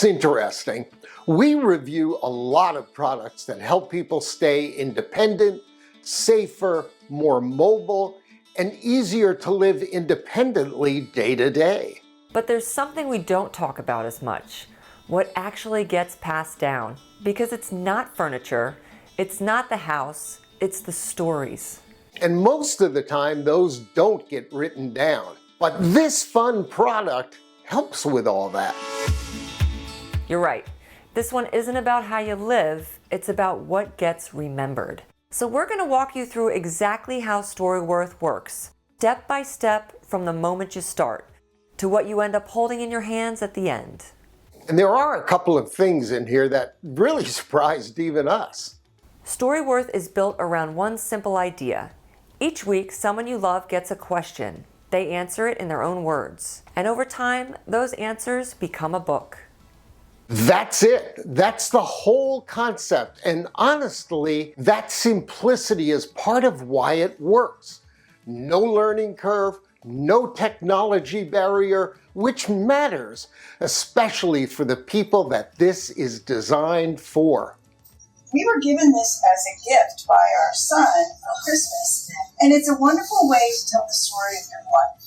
That's interesting. We review a lot of products that help people stay independent, safer, more mobile, and easier to live independently day to day. But there's something we don't talk about as much: what actually gets passed down. Because it's not furniture, it's not the house, it's the stories. And most of the time, those don't get written down. But this fun product helps with all that. You're right. This one isn't about how you live, it's about what gets remembered. So we're going to walk you through exactly how Storyworth works, step by step from the moment you start to what you end up holding in your hands at the end. And there are a couple of things in here that really surprised even us. Storyworth is built around one simple idea. Each week, someone you love gets a question. They answer it in their own words. And over time, those answers become a book. That's it. That's the whole concept. And honestly, that simplicity is part of why it works. No learning curve, no technology barrier, which matters, especially for the people that this is designed for. We were given this as a gift by our son for Christmas, and it's a wonderful way to tell the story of your life.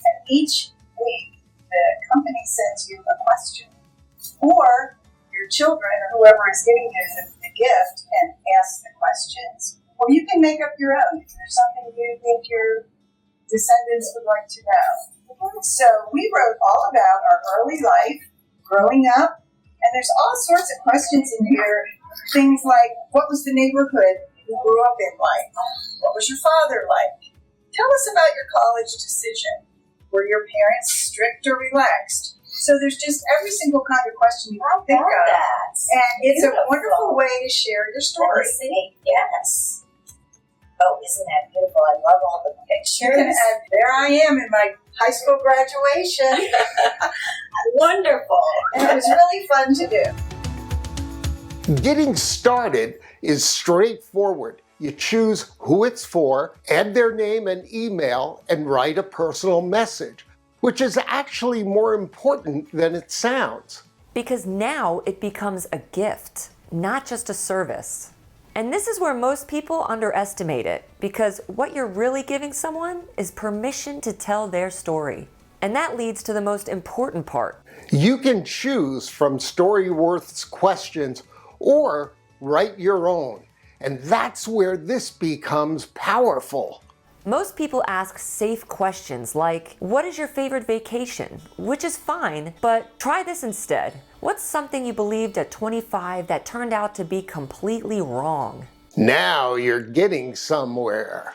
And each week, the company sends you a question, or your children or whoever is giving you the gift and asks the questions, or you can make up your own if there's something you think your descendants would like to know. So we wrote all about our early life, growing up, and there's all sorts of questions in here. Things like, what was the neighborhood you grew up in like? What was your father like? Tell us about your college decision. Were your parents strict or relaxed? So there's just every single kind of question you can think of. And it's a wonderful way to share your story. Yes. Oh, isn't that beautiful? I love all the pictures. And there I am in my high school graduation. Wonderful. And it was really fun to do. Getting started is straightforward. You choose who it's for, add their name and email, and write a personal message, which is actually more important than it sounds. Because now it becomes a gift, not just a service. And this is where most people underestimate it, because what you're really giving someone is permission to tell their story. And that leads to the most important part. You can choose from Storyworth's questions or write your own. And that's where this becomes powerful. Most people ask safe questions like, what is your favorite vacation? Which is fine, but try this instead. What's something you believed at 25 that turned out to be completely wrong? Now you're getting somewhere.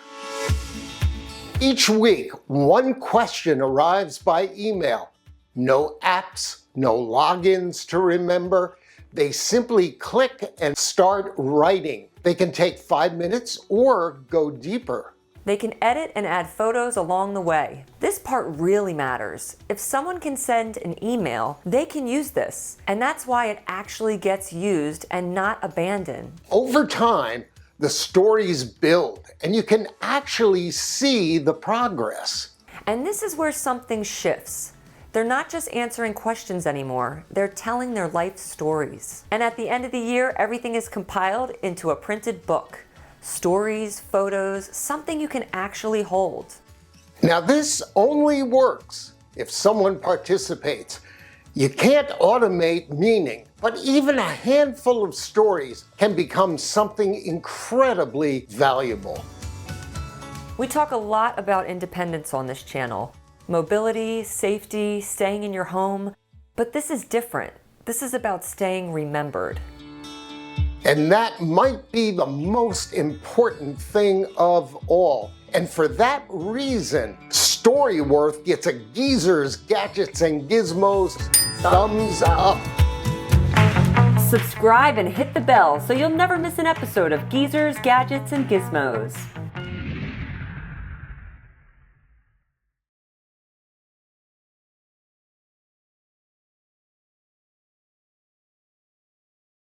Each week, one question arrives by email. No apps, no logins to remember. They simply click and start writing. They can take 5 minutes or go deeper. They can edit and add photos along the way. This part really matters. If someone can send an email, they can use this. And that's why it actually gets used and not abandoned. Over time, the stories build, and you can actually see the progress. And this is where something shifts. They're not just answering questions anymore, they're telling their life stories. And at the end of the year, everything is compiled into a printed book. Stories, photos, something you can actually hold. Now this only works if someone participates. You can't automate meaning, but even a handful of stories can become something incredibly valuable. We talk a lot about independence on this channel. Mobility, safety, staying in your home. But this is different. This is about staying remembered. And that might be the most important thing of all. And for that reason, Storyworth gets a Geezers, Gadgets, and Gizmos thumbs up. Subscribe and hit the bell so you'll never miss an episode of Geezers, Gadgets, and Gizmos.